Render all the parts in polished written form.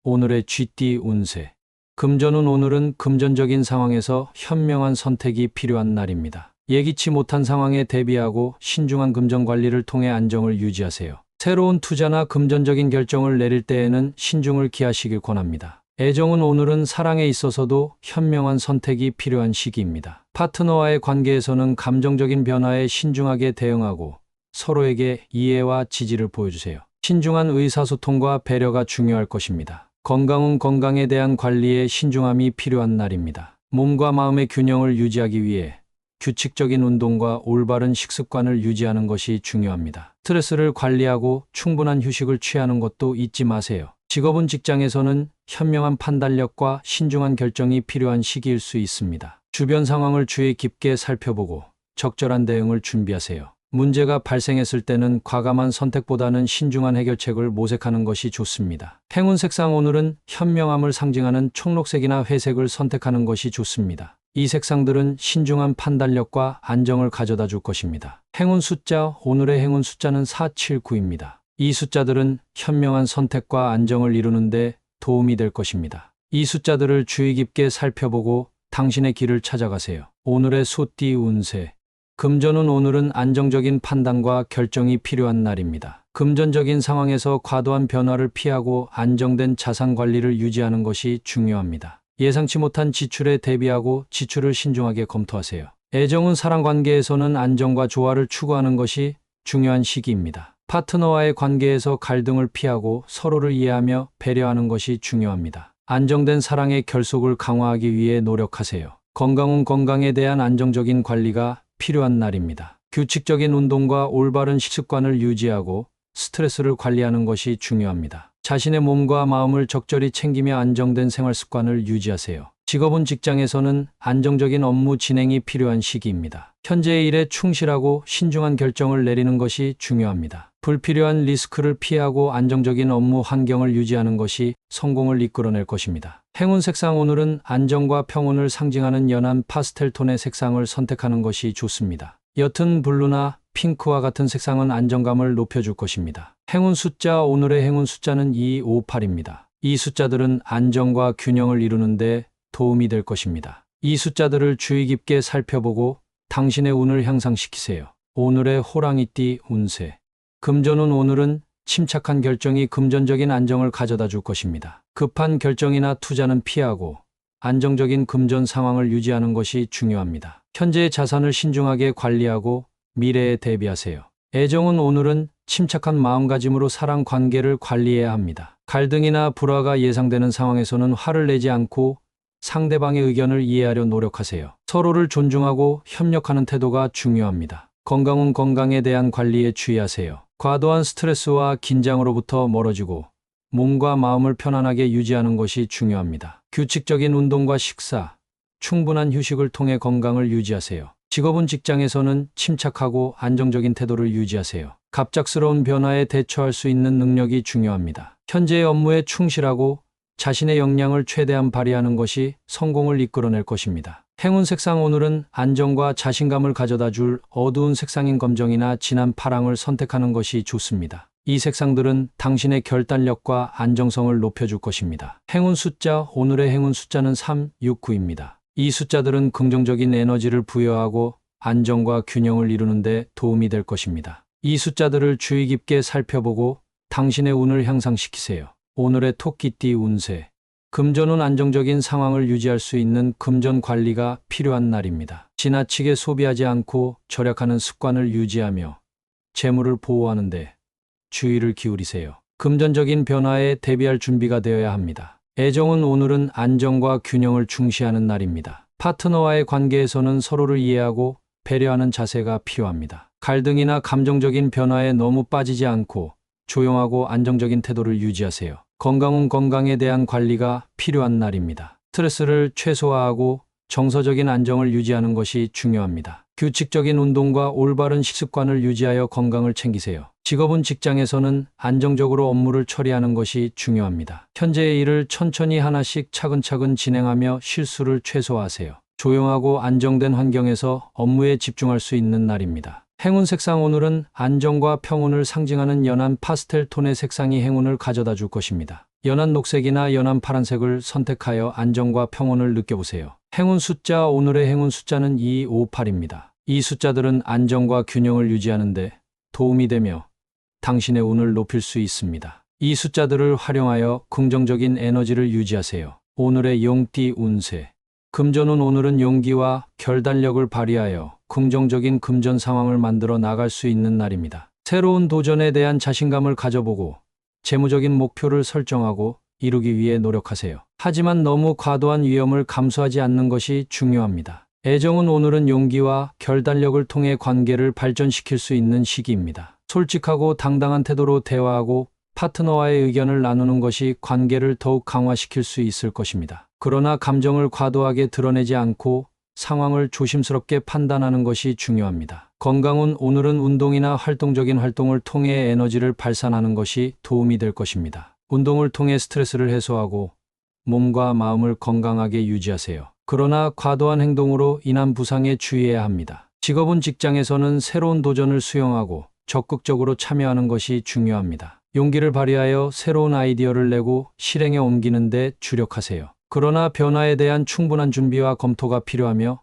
오늘의 쥐띠 운세. 금전운. 오늘은 금전적인 상황에서 현명한 선택이 필요한 날입니다. 예기치 못한 상황에 대비하고 신중한 금전 관리를 통해 안정을 유지하세요. 새로운 투자나 금전적인 결정을 내릴 때에는 신중을 기하시길 권합니다. 애정은. 오늘은 사랑에 있어서도 현명한 선택이 필요한 시기입니다. 파트너와의 관계에서는 감정적인 변화에 신중하게 대응하고 서로에게 이해와 지지를 보여주세요. 신중한 의사소통과 배려가 중요할 것입니다. 건강은. 건강에 대한 관리에 신중함이 필요한 날입니다. 몸과 마음의 균형을 유지하기 위해 규칙적인 운동과 올바른 식습관을 유지하는 것이 중요합니다. 스트레스를 관리하고 충분한 휴식을 취하는 것도 잊지 마세요. 직업은. 직장에서는 현명한 판단력과 신중한 결정이 필요한 시기일 수 있습니다. 주변 상황을 주의 깊게 살펴보고 적절한 대응을 준비하세요. 문제가 발생했을 때는 과감한 선택보다는 신중한 해결책을 모색하는 것이 좋습니다. 행운 색상. 오늘은 현명함을 상징하는 초록색이나 회색을 선택하는 것이 좋습니다. 이 색상들은 신중한 판단력과 안정을 가져다 줄 것입니다. 행운 숫자. 오늘의 행운 숫자는 479입니다. 이 숫자들은 현명한 선택과 안정을 이루는 데 도움이 될 것입니다. 이 숫자들을 주의 깊게 살펴보고 당신의 길을 찾아가세요. 오늘의 소띠 운세. 금전운. 오늘은 안정적인 판단과 결정이 필요한 날입니다. 금전적인 상황에서 과도한 변화를 피하고 안정된 자산 관리를 유지하는 것이 중요합니다. 예상치 못한 지출에 대비하고 지출을 신중하게 검토하세요. 애정은. 사랑 관계에서는 안정과 조화를 추구하는 것이 중요한 시기입니다. 파트너와의 관계에서 갈등을 피하고 서로를 이해하며 배려하는 것이 중요합니다. 안정된 사랑의 결속을 강화하기 위해 노력하세요. 건강은. 건강에 대한 안정적인 관리가 필요한 날입니다. 규칙적인 운동과 올바른 식습관을 유지하고 스트레스를 관리하는 것이 중요합니다. 자신의 몸과 마음을 적절히 챙기며 안정된 생활 습관을 유지하세요. 직업은. 직장에서는 안정적인 업무 진행이 필요한 시기입니다. 현재의 일에 충실하고 신중한 결정을 내리는 것이 중요합니다. 불필요한 리스크를 피하고 안정적인 업무 환경을 유지하는 것이 성공을 이끌어낼 것입니다. 행운 색상. 오늘은 안정과 평온을 상징하는 연한 파스텔 톤의 색상을 선택하는 것이 좋습니다. 옅은 블루나 핑크와 같은 색상은 안정감을 높여줄 것입니다. 행운 숫자. 오늘의 행운 숫자는 258입니다. 이 숫자들은 안정과 균형을 이루는 데 도움이 될 것입니다. 이 숫자들을 주의 깊게 살펴보고 당신의 운을 향상시키세요. 오늘의 호랑이띠 운세. 금전운. 오늘은 침착한 결정이 금전적인 안정을 가져다 줄 것입니다. 급한 결정이나 투자는 피하고 안정적인 금전 상황을 유지하는 것이 중요합니다. 현재의 자산을 신중하게 관리하고 미래에 대비하세요. 애정은. 오늘은 침착한 마음가짐으로 사랑 관계를 관리해야 합니다. 갈등이나 불화가 예상되는 상황에서는 화를 내지 않고 상대방의 의견을 이해하려 노력하세요. 서로를 존중하고 협력하는 태도가 중요합니다. 건강은. 건강에 대한 관리에 주의하세요. 과도한 스트레스와 긴장으로부터 멀어지고 몸과 마음을 편안하게 유지하는 것이 중요합니다. 규칙적인 운동과 식사, 충분한 휴식을 통해 건강을 유지하세요. 직업은. 직장에서는 침착하고 안정적인 태도를 유지하세요. 갑작스러운 변화에 대처할 수 있는 능력이 중요합니다. 현재의 업무에 충실하고 자신의 역량을 최대한 발휘하는 것이 성공을 이끌어낼 것입니다. 행운 색상. 오늘은 안정과 자신감을 가져다 줄 어두운 색상인 검정이나 진한 파랑을 선택하는 것이 좋습니다. 이 색상들은 당신의 결단력과 안정성을 높여줄 것입니다. 행운 숫자. 오늘의 행운 숫자는 369입니다. 이 숫자들은 긍정적인 에너지를 부여하고 안정과 균형을 이루는 데 도움이 될 것입니다. 이 숫자들을 주의 깊게 살펴보고 당신의 운을 향상시키세요. 오늘의 토끼띠 운세. 금전운. 안정적인 상황을 유지할 수 있는 금전 관리가 필요한 날입니다. 지나치게 소비하지 않고 절약하는 습관을 유지하며 재물을 보호하는 데 주의를 기울이세요. 금전적인 변화에 대비할 준비가 되어야 합니다. 애정은. 오늘은 안정과 균형을 중시하는 날입니다. 파트너와의 관계에서는 서로를 이해하고 배려하는 자세가 필요합니다. 갈등이나 감정적인 변화에 너무 빠지지 않고 조용하고 안정적인 태도를 유지하세요. 건강은. 건강에 대한 관리가 필요한 날입니다. 스트레스를 최소화하고 정서적인 안정을 유지하는 것이 중요합니다. 규칙적인 운동과 올바른 식습관을 유지하여 건강을 챙기세요. 직업은. 직장에서는 안정적으로 업무를 처리하는 것이 중요합니다. 현재의 일을 천천히 하나씩 차근차근 진행하며 실수를 최소화하세요. 조용하고 안정된 환경에서 업무에 집중할 수 있는 날입니다. 행운 색상. 오늘은 안정과 평온을 상징하는 연한 파스텔 톤의 색상이 행운을 가져다 줄 것입니다. 연한 녹색이나 연한 파란색을 선택하여 안정과 평온을 느껴보세요. 행운 숫자. 오늘의 행운 숫자는 2, 5, 8입니다. 이 숫자들은 안정과 균형을 유지하는 데 도움이 되며 당신의 운을 높일 수 있습니다. 이 숫자들을 활용하여 긍정적인 에너지를 유지하세요. 오늘의 용띠 운세. 금전운. 오늘은 용기와 결단력을 발휘하여 긍정적인 금전 상황을 만들어 나갈 수 있는 날입니다. 새로운 도전에 대한 자신감을 가져보고 재무적인 목표를 설정하고 이루기 위해 노력하세요. 하지만 너무 과도한 위험을 감수하지 않는 것이 중요합니다. 애정은. 오늘은 용기와 결단력을 통해 관계를 발전시킬 수 있는 시기입니다. 솔직하고 당당한 태도로 대화하고 파트너와의 의견을 나누는 것이 관계를 더욱 강화시킬 수 있을 것입니다. 그러나 감정을 과도하게 드러내지 않고 상황을 조심스럽게 판단하는 것이 중요합니다. 건강은. 오늘은 운동이나 활동적인 활동을 통해 에너지를 발산하는 것이 도움이 될 것입니다. 운동을 통해 스트레스를 해소하고 몸과 마음을 건강하게 유지하세요. 그러나 과도한 행동으로 인한 부상에 주의해야 합니다. 직업은. 직장에서는 새로운 도전을 수용하고 적극적으로 참여하는 것이 중요합니다. 용기를 발휘하여 새로운 아이디어를 내고 실행에 옮기는 데 주력하세요. 그러나 변화에 대한 충분한 준비와 검토가 필요하며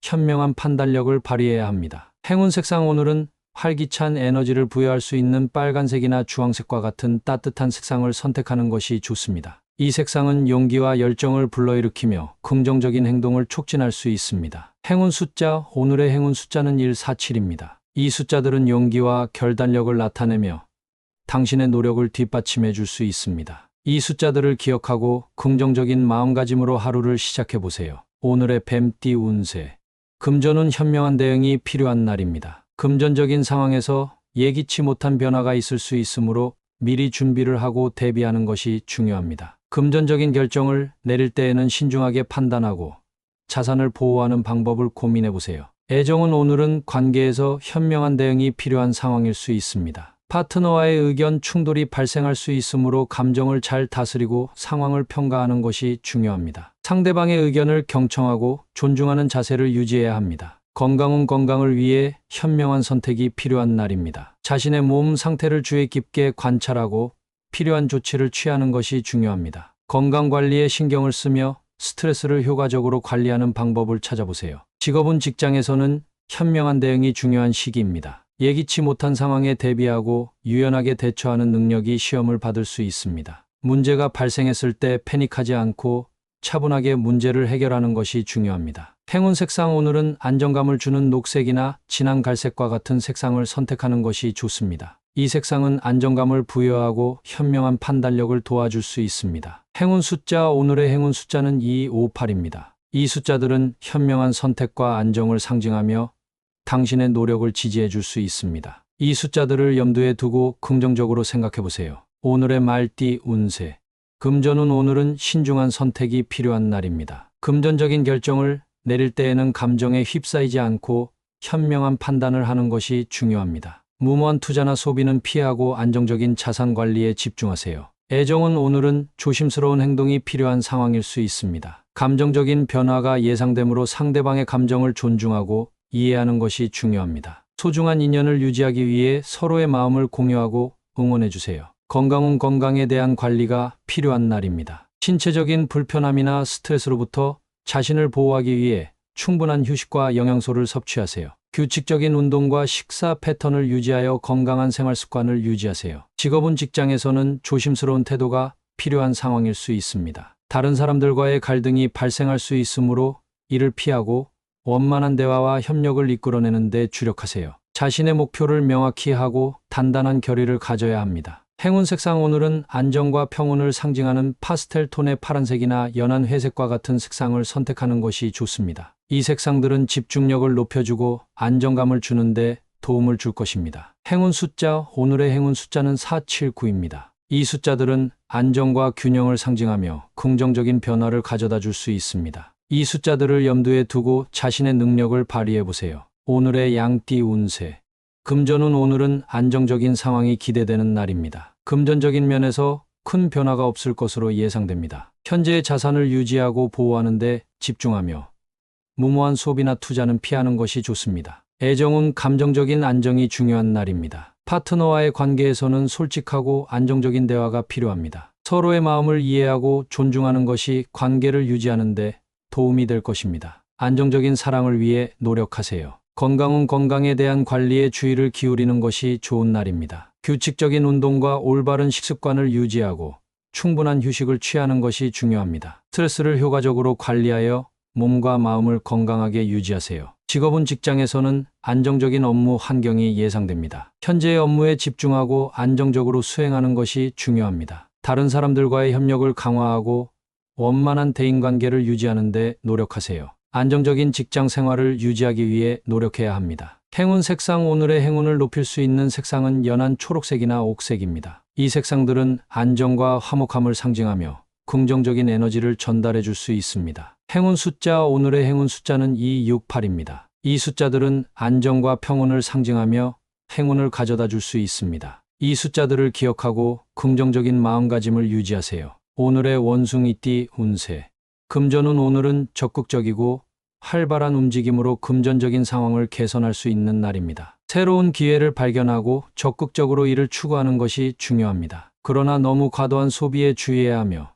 현명한 판단력을 발휘해야 합니다. 행운 색상. 오늘은 활기찬 에너지를 부여할 수 있는 빨간색이나 주황색과 같은 따뜻한 색상을 선택하는 것이 좋습니다. 이 색상은 용기와 열정을 불러일으키며 긍정적인 행동을 촉진할 수 있습니다. 행운 숫자. 오늘의 행운 숫자는 1, 4, 7입니다. 이 숫자들은 용기와 결단력을 나타내며 당신의 노력을 뒷받침해 줄 수 있습니다. 이 숫자들을 기억하고 긍정적인 마음가짐으로 하루를 시작해 보세요. 오늘의 뱀띠 운세. 금전운. 현명한 대응이 필요한 날입니다. 금전적인 상황에서 예기치 못한 변화가 있을 수 있으므로 미리 준비를 하고 대비하는 것이 중요합니다. 금전적인 결정을 내릴 때에는 신중하게 판단하고 자산을 보호하는 방법을 고민해 보세요. 애정은. 오늘은 관계에서 현명한 대응이 필요한 상황일 수 있습니다. 파트너와의 의견 충돌이 발생할 수 있으므로 감정을 잘 다스리고 상황을 평가하는 것이 중요합니다. 상대방의 의견을 경청하고 존중하는 자세를 유지해야 합니다. 건강은. 건강을 위해 현명한 선택이 필요한 날입니다. 자신의 몸 상태를 주의 깊게 관찰하고 필요한 조치를 취하는 것이 중요합니다. 건강관리에 신경을 쓰며 스트레스를 효과적으로 관리하는 방법을 찾아보세요. 직업은. 직장에서는 현명한 대응이 중요한 시기입니다. 예기치 못한 상황에 대비하고 유연하게 대처하는 능력이 시험을 받을 수 있습니다. 문제가 발생했을 때 패닉하지 않고 차분하게 문제를 해결하는 것이 중요합니다. 행운 색상. 오늘은 안정감을 주는 녹색이나 진한 갈색과 같은 색상을 선택하는 것이 좋습니다. 이 색상은 안정감을 부여하고 현명한 판단력을 도와줄 수 있습니다. 행운 숫자. 오늘의 행운 숫자는 2, 5, 8입니다. 이 숫자들은 현명한 선택과 안정을 상징하며 당신의 노력을 지지해 줄 수 있습니다. 이 숫자들을 염두에 두고 긍정적으로 생각해 보세요. 오늘의 말띠 운세. 금전운. 오늘은 신중한 선택이 필요한 날입니다. 금전적인 결정을 내릴 때에는 감정에 휩싸이지 않고 현명한 판단을 하는 것이 중요합니다. 무모한 투자나 소비는 피하고 안정적인 자산 관리에 집중하세요. 애정은. 오늘은 조심스러운 행동이 필요한 상황일 수 있습니다. 감정적인 변화가 예상되므로 상대방의 감정을 존중하고 이해하는 것이 중요합니다. 소중한 인연을 유지하기 위해 서로의 마음을 공유하고 응원해 주세요. 건강은. 건강에 대한 관리가 필요한 날입니다. 신체적인 불편함이나 스트레스로부터 자신을 보호하기 위해 충분한 휴식과 영양소를 섭취하세요. 규칙적인 운동과 식사 패턴을 유지하여 건강한 생활 습관을 유지하세요. 직업은. 직장에서는 조심스러운 태도가 필요한 상황일 수 있습니다. 다른 사람들과의 갈등이 발생할 수 있으므로 이를 피하고 원만한 대화와 협력을 이끌어내는 데 주력하세요. 자신의 목표를 명확히 하고 단단한 결의를 가져야 합니다. 행운 색상. 오늘은 안정과 평온을 상징하는 파스텔 톤의 파란색이나 연한 회색과 같은 색상을 선택하는 것이 좋습니다. 이 색상들은 집중력을 높여주고 안정감을 주는데 도움을 줄 것입니다. 행운 숫자. 오늘의 행운 숫자는 4, 7, 9입니다. 이 숫자들은 안정과 균형을 상징하며 긍정적인 변화를 가져다 줄 수 있습니다. 이 숫자들을 염두에 두고 자신의 능력을 발휘해 보세요. 오늘의 양띠 운세. 금전운. 오늘은 안정적인 상황이 기대되는 날입니다. 금전적인 면에서 큰 변화가 없을 것으로 예상됩니다. 현재의 자산을 유지하고 보호하는 데 집중하며 무모한 소비나 투자는 피하는 것이 좋습니다. 애정은. 감정적인 안정이 중요한 날입니다. 파트너와의 관계에서는 솔직하고 안정적인 대화가 필요합니다. 서로의 마음을 이해하고 존중하는 것이 관계를 유지하는 데 도움이 될 것입니다. 안정적인 사랑을 위해 노력하세요. 건강은 건강에 대한 관리에 주의를 기울이는 것이 좋은 날입니다. 규칙적인 운동과 올바른 식습관을 유지하고 충분한 휴식을 취하는 것이 중요합니다. 스트레스를 효과적으로 관리하여 몸과 마음을 건강하게 유지하세요. 직업은 직장에서는 안정적인 업무 환경이 예상됩니다. 현재의 업무에 집중하고 안정적으로 수행하는 것이 중요합니다. 다른 사람들과의 협력을 강화하고 원만한 대인관계를 유지하는 데 노력하세요. 안정적인 직장 생활을 유지하기 위해 노력해야 합니다. 행운 색상 오늘의 행운을 높일 수 있는 색상은 연한 초록색이나 옥색입니다. 이 색상들은 안정과 화목함을 상징하며 긍정적인 에너지를 전달해 줄 수 있습니다. 행운 숫자 오늘의 행운 숫자는 2, 6, 8입니다. 이 숫자들은 안정과 평온을 상징하며 행운을 가져다 줄 수 있습니다. 이 숫자들을 기억하고 긍정적인 마음가짐을 유지하세요. 오늘의 원숭이띠 운세. 금전운 오늘은 적극적이고 활발한 움직임으로 금전적인 상황을 개선할 수 있는 날입니다. 새로운 기회를 발견하고 적극적으로 이를 추구하는 것이 중요합니다. 그러나 너무 과도한 소비에 주의해야 하며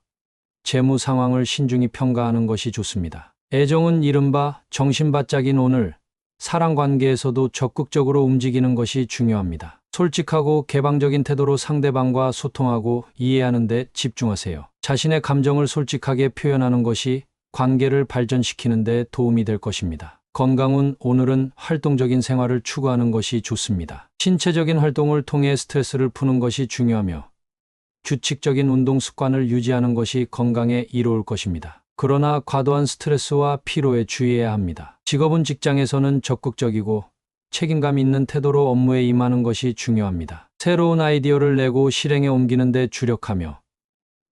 재무 상황을 신중히 평가하는 것이 좋습니다. 애정은 이른바 정신바짝인 오늘, 사랑 관계에서도 적극적으로 움직이는 것이 중요합니다. 솔직하고 개방적인 태도로 상대방과 소통하고 이해하는 데 집중하세요. 자신의 감정을 솔직하게 표현하는 것이 관계를 발전시키는 데 도움이 될 것입니다. 건강은 오늘은 활동적인 생활을 추구하는 것이 좋습니다. 신체적인 활동을 통해 스트레스를 푸는 것이 중요하며 규칙적인 운동 습관을 유지하는 것이 건강에 이로울 것입니다. 그러나 과도한 스트레스와 피로에 주의해야 합니다. 직업은 직장에서는 적극적이고 책임감 있는 태도로 업무에 임하는 것이 중요합니다. 새로운 아이디어를 내고 실행에 옮기는 데 주력하며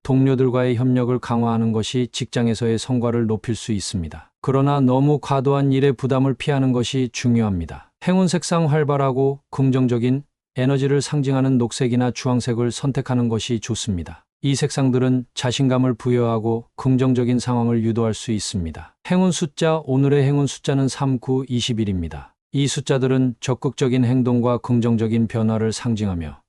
동료들과의 협력을 강화하는 것이 직장에서의 성과를 높일 수 있습니다. 그러나 너무 과도한 일의 부담을 피하는 것이 중요합니다. 행운 색상 활발하고 긍정적인 에너지를 상징하는 녹색이나 주황색을 선택하는 것이 좋습니다. 이 색상들은 자신감을 부여하고 긍정적인 상황을 유도할 수 있습니다. 행운 숫자 오늘의 행운 숫자는 3, 9, 21입니다. 이 숫자들은 적극적인 행동과 긍정적인 변화를 상징하며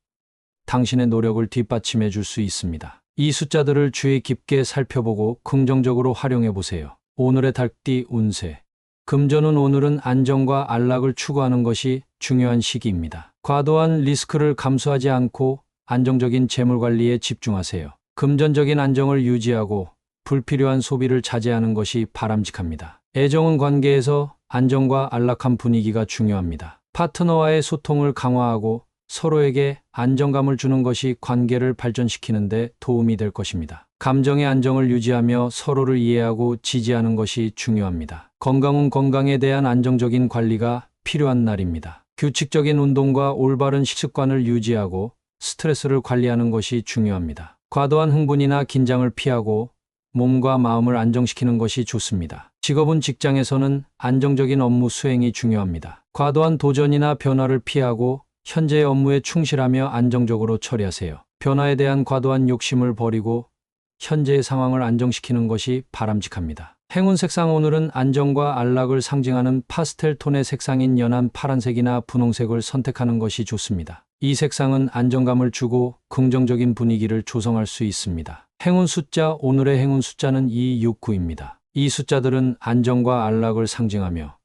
당신의 노력을 뒷받침해 줄 수 있습니다. 이 숫자들을 주의 깊게 살펴보고 긍정적으로 활용해 보세요. 오늘의 달띠 운세. 금전운 오늘은 안정과 안락을 추구하는 것이 중요한 시기입니다. 과도한 리스크를 감수하지 않고 안정적인 재물 관리에 집중하세요. 금전적인 안정을 유지하고 불필요한 소비를 자제하는 것이 바람직합니다. 애정은 관계에서 안정과 안락한 분위기가 중요합니다. 파트너와의 소통을 강화하고 서로에게 안정감을 주는 것이 관계를 발전시키는 데 도움이 될 것입니다. 감정의 안정을 유지하며 서로를 이해하고 지지하는 것이 중요합니다. 건강은 건강에 대한 안정적인 관리가 필요한 날입니다. 규칙적인 운동과 올바른 식습관을 유지하고 스트레스를 관리하는 것이 중요합니다. 과도한 흥분이나 긴장을 피하고 몸과 마음을 안정시키는 것이 좋습니다. 직업은 직장에서는 안정적인 업무 수행이 중요합니다. 과도한 도전이나 변화를 피하고 현재의 업무에 충실하며 안정적으로 처리하세요. 변화에 대한 과도한 욕심을 버리고 현재의 상황을 안정시키는 것이 바람직합니다. 행운 색상 오늘은 안정과 안락을 상징하는 파스텔 톤의 색상인 연한 파란색이나 분홍색을 선택하는 것이 좋습니다. 이 색상은 안정감을 주고 긍정적인 분위기를 조성할 수 있습니다. 행운 숫자 오늘의 행운 숫자는 2, 6, 9입니다. 이 숫자들은 안정과 안락을 상징하며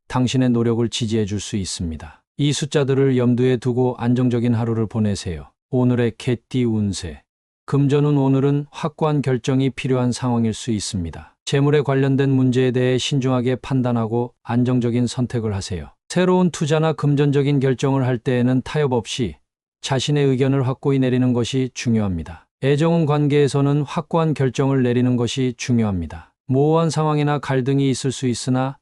당신의 노력을 지지해 줄 수 있습니다. 이 숫자들을 염두에 두고 안정적인 하루를 보내세요. 오늘의 개띠 운세. 금전운 오늘은 확고한 결정이 필요한 상황일 수 있습니다. 재물에 관련된 문제에 대해 신중하게 판단하고 안정적인 선택을 하세요. 새로운 투자나 금전적인 결정을 할 때에는 타협 없이 자신의 의견을 확고히 내리는 것이 중요합니다. 애정운 관계에서는 확고한 결정을 내리는 것이 중요합니다. 모호한 상황이나 갈등이 있을 수 있으나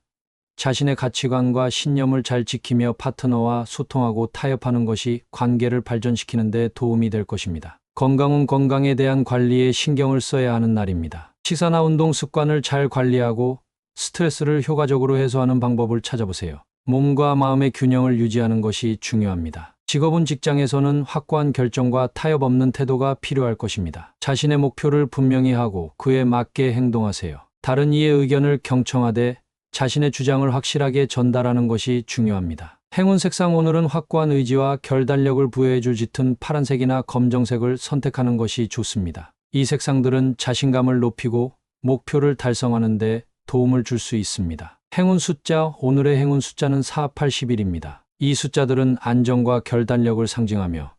자신의 가치관과 신념을 잘 지키며 파트너와 소통하고 타협하는 것이 관계를 발전시키는 데 도움이 될 것입니다. 건강은 건강에 대한 관리에 신경을 써야 하는 날입니다. 식사나 운동 습관을 잘 관리하고 스트레스를 효과적으로 해소하는 방법을 찾아보세요. 몸과 마음의 균형을 유지하는 것이 중요합니다. 직업은 직장에서는 확고한 결정과 타협 없는 태도가 필요할 것입니다. 자신의 목표를 분명히 하고 그에 맞게 행동하세요. 다른 이의 의견을 경청하되 자신의 주장을 확실하게 전달하는 것이 중요합니다. 행운 색상 오늘은 확고한 의지와 결단력을 부여해 줄 짙은 파란색이나 검정색을 선택하는 것이 좋습니다. 이 색상들은 자신감을 높이고 목표를 달성하는 데 도움을 줄 수 있습니다. 행운 숫자, 오늘의 행운 숫자는 4, 8, 11입니다. 이 숫자들은 안정과 결단력을 상징하며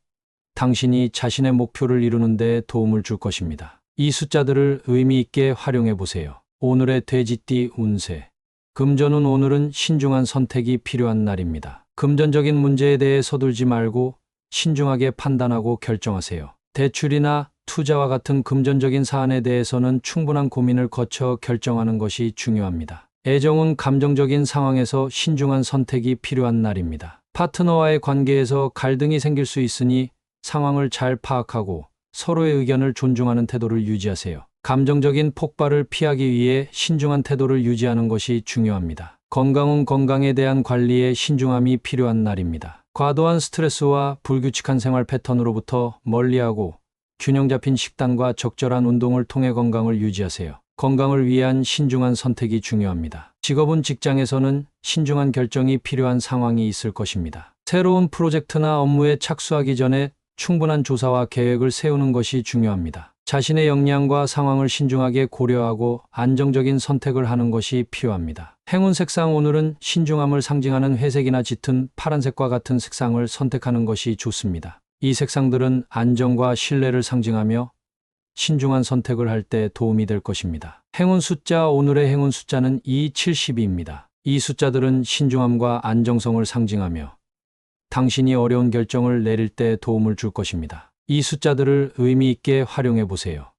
당신이 자신의 목표를 이루는 데 도움을 줄 것입니다. 이 숫자들을 의미 있게 활용해 보세요. 오늘의 돼지띠 운세. 금전운, 오늘은 신중한 선택이 필요한 날입니다. 금전적인 문제에 대해 서둘지 말고 신중하게 판단하고 결정하세요. 대출이나 투자와 같은 금전적인 사안에 대해서는 충분한 고민을 거쳐 결정하는 것이 중요합니다. 애정은 감정적인 상황에서 신중한 선택이 필요한 날입니다. 파트너와의 관계에서 갈등이 생길 수 있으니 상황을 잘 파악하고 서로의 의견을 존중하는 태도를 유지하세요. 감정적인 폭발을 피하기 위해 신중한 태도를 유지하는 것이 중요합니다. 건강은 건강에 대한 관리에 신중함이 필요한 날입니다. 과도한 스트레스와 불규칙한 생활 패턴으로부터 멀리하고 균형 잡힌 식단과 적절한 운동을 통해 건강을 유지하세요. 건강을 위한 신중한 선택이 중요합니다. 직업은 직장에서는 신중한 결정이 필요한 상황이 있을 것입니다. 새로운 프로젝트나 업무에 착수하기 전에 충분한 조사와 계획을 세우는 것이 중요합니다. 자신의 역량과 상황을 신중하게 고려하고 안정적인 선택을 하는 것이 필요합니다. 행운 색상, 오늘은 신중함을 상징하는 회색이나 짙은 파란색과 같은 색상을 선택하는 것이 좋습니다. 이 색상들은 안정과 신뢰를 상징하며 신중한 선택을 할 때 도움이 될 것입니다. 행운 숫자, 오늘의 행운 숫자는 2, 72입니다. 이 숫자들은 신중함과 안정성을 상징하며 당신이 어려운 결정을 내릴 때 도움을 줄 것입니다. 이 숫자들을 의미 있게 활용해 보세요.